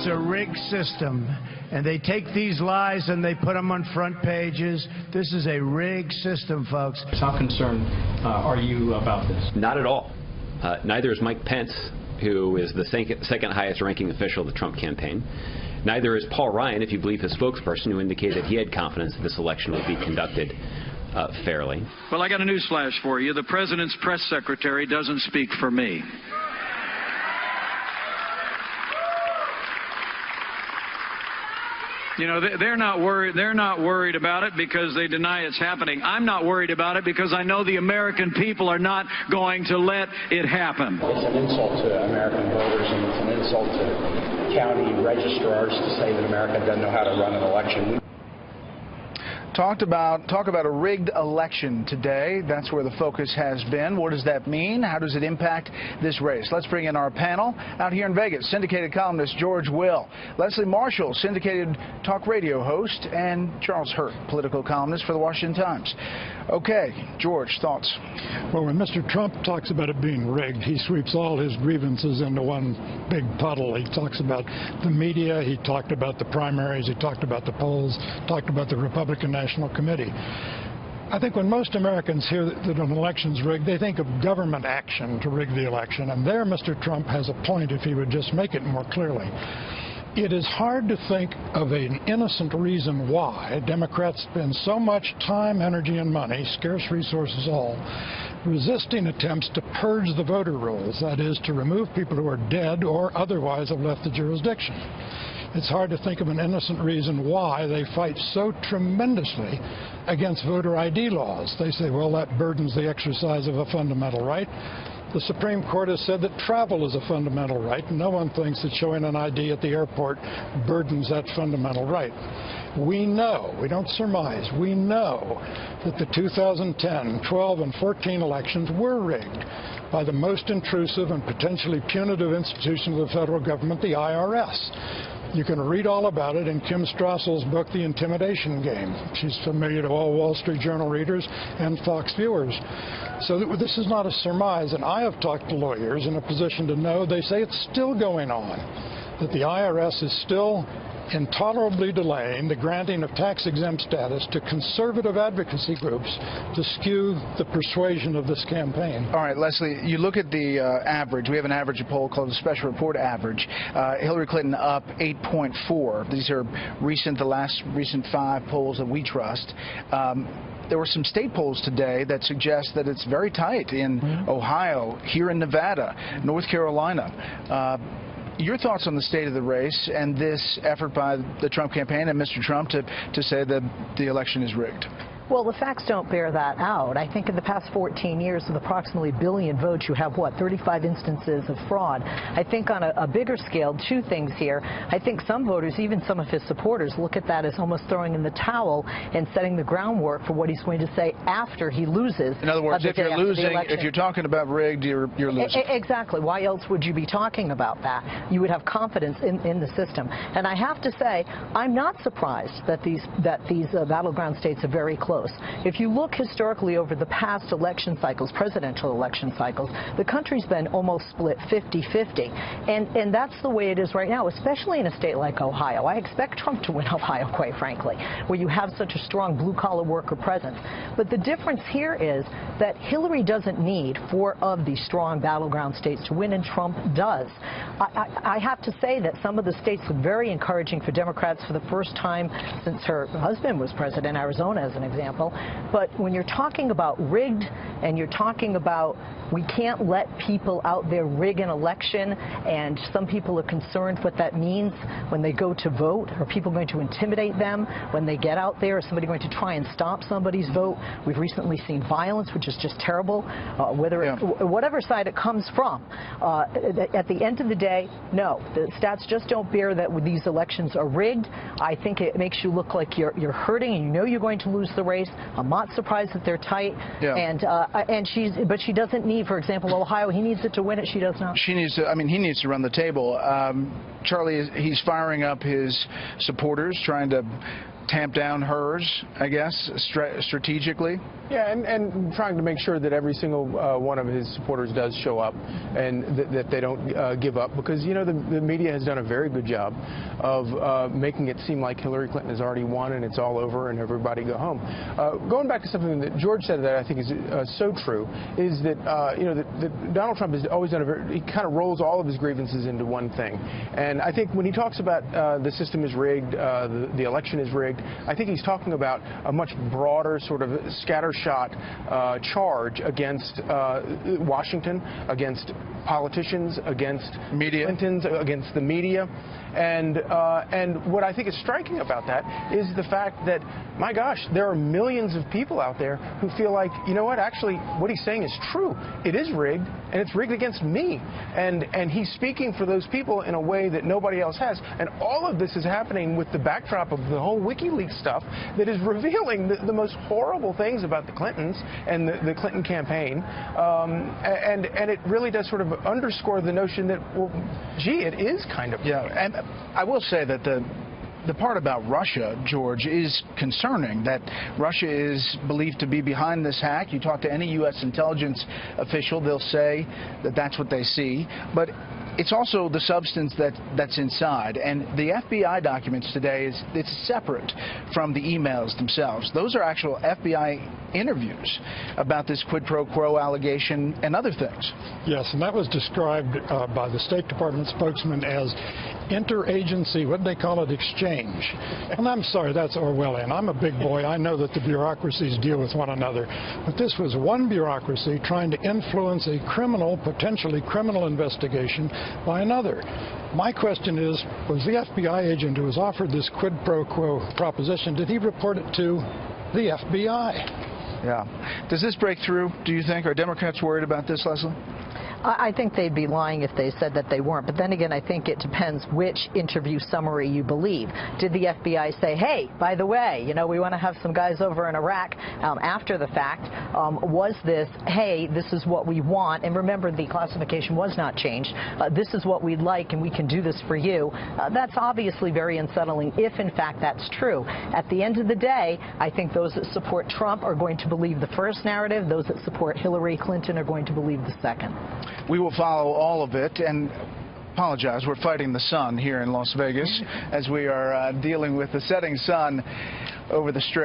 It's a rigged system, and they take these lies and they put them on front pages. This is a rigged system, folks. How concerned are you about this? Not at all. Neither is Mike Pence, who is the second highest ranking official of the Trump campaign. Neither is Paul Ryan, if you believe his spokesperson, who indicated he had confidence that this election would be conducted fairly. Well, I got a news flash for you. The president's press secretary doesn't speak for me. You know, they're not worried. They're not worried about it because they deny it's happening. I'm not worried about it because I know the American people are not going to let it happen. It's an insult to American voters, and it's an insult to county registrars to say that America doesn't know how to run an election. Talk about a rigged election today. That's where the focus has been. What does that mean? How does it impact this race? Let's bring in our panel out here in Vegas. Syndicated columnist George Will, Leslie Marshall, syndicated talk radio host, and Charles Hurt, political columnist for the Washington Times. Okay, George, thoughts? Well, when Mr. Trump talks about it being rigged, he sweeps all his grievances into one big puddle. He talks about the media, he talked about the primaries, he talked about the polls, talked about the Republican National Committee. I think when most Americans hear that an election's rigged, they think of government action to rig the election, and there Mr. Trump has a point if he would just make it more clearly. It is hard to think of an innocent reason why Democrats spend so much time, energy, and money, scarce resources all, resisting attempts to purge the voter rolls, that is, to remove people who are dead or otherwise have left the jurisdiction. It's hard to think of an innocent reason why they fight so tremendously against voter ID laws. They say, well, that burdens the exercise of a fundamental right. The Supreme Court has said that travel is a fundamental right. No one thinks that showing an ID at the airport burdens that fundamental right. We know, we don't surmise, we know that the 2010, 12, and 14 elections were rigged by the most intrusive and potentially punitive institution of the federal government, the IRS. You can read all about it in Kim Strassel's book, The Intimidation Game. She's familiar to all Wall Street Journal readers and Fox viewers. So this is not a surmise, and I have talked to lawyers in a position to know they say it's still going on, that the IRS is still intolerably delaying the granting of tax-exempt status to conservative advocacy groups to skew the persuasion of this campaign. All right, Leslie, you look at the average. We have an average poll called the Special Report Average. Hillary Clinton up 8.4. These are the last recent 5 polls that we trust. There were some state polls today that suggest that it's very tight in Ohio, here in Nevada, North Carolina. Your thoughts on the state of the race and this effort by the Trump campaign and Mr. Trump to say that the election is rigged? Well, the facts don't bear that out. I think in the past 14 years, with approximately 1 billion votes, you have, 35 instances of fraud. I think on a bigger scale, 2 things here. I think some voters, even some of his supporters, look at that as almost throwing in the towel and setting the groundwork for what he's going to say after he loses. In other words, if you're losing, if you're talking about rigged, you're losing. Exactly. Why else would you be talking about that? You would have confidence in the system. And I have to say, I'm not surprised that these battleground states are very close. If you look historically over the past election cycles, presidential election cycles, the country's been almost split 50-50. And that's the way it is right now, especially in a state like Ohio. I expect Trump to win Ohio, quite frankly, where you have such a strong blue-collar worker presence. But the difference here is that Hillary doesn't need 4 of these strong battleground states to win, and Trump does. I have to say that some of the states look very encouraging for Democrats for the first time since her husband was president, Arizona as an example. But when you're talking about rigged and you're talking about we can't let people out there rig an election, and some people are concerned what that means when they go to vote. Are people going to intimidate them when they get out there? Is somebody going to try and stop somebody's vote? We've recently seen violence, which is just terrible, whatever side it comes from. At the end of the day, no, the stats just don't bear that these elections are rigged. I think it makes you look like you're hurting and you know you're going to lose the race. I'm not surprised that they're tight. But she doesn't need, for example, Ohio. He needs it to win it. She does not. She needs to. I mean, he needs to run the table. Charlie, he's firing up his supporters, trying to tamp down hers, I guess, strategically? Yeah, and trying to make sure that every single one of his supporters does show up and that they don't give up, because, you know, the media has done a very good job of making it seem like Hillary Clinton has already won and it's all over and everybody go home. Going back to something that George said that I think is so true, is that, you know, that Donald Trump has always done he kind of rolls all of his grievances into one thing. And I think when he talks about the system is rigged, the election is rigged, I think he's talking about a much broader sort of scattershot charge against Washington, against politicians, against media, Clintons, against the media. And what I think is striking about that is the fact that, my gosh, there are millions of people out there who feel like, you know what, actually, what he's saying is true. It is rigged, and it's rigged against me. And he's speaking for those people in a way that nobody else has. And all of this is happening with the backdrop of the whole WikiLeaks stuff that is revealing the most horrible things about the Clintons and the Clinton campaign. And it really does sort of underscore the notion that, well, gee, it is kind of... Yeah, and I will say that the part about Russia, George, is concerning, that Russia is believed to be behind this hack. You talk to any U.S. intelligence official, they'll say that that's what they see. But it's also the substance that's inside. And the FBI documents today, it's separate from the emails themselves. Those are actual FBI interviews about this quid pro quo allegation and other things. Yes, and that was described by the State Department spokesman as interagency, what do they call it, exchange. And I'm sorry, that's Orwellian. I'm a big boy. I know that the bureaucracies deal with one another. But this was one bureaucracy trying to influence a criminal, potentially criminal investigation by another. My question is, was the FBI agent who was offered this quid pro quo proposition, did he report it to the FBI? Yeah. Does this break through, do you think? Are Democrats worried about this, Leslie? I think they'd be lying if they said that they weren't. But then again, I think it depends which interview summary you believe. Did the FBI say, hey, by the way, you know, we want to have some guys over in Iraq after the fact? Was this, hey, this is what we want? And remember, the classification was not changed. This is what we'd like, and we can do this for you. That's obviously very unsettling if, in fact, that's true. At the end of the day, I think those that support Trump are going to believe the first narrative. Those that support Hillary Clinton are going to believe the second. We will follow all of it, and apologize, we're fighting the sun here in Las Vegas as we are dealing with the setting sun over the Strip.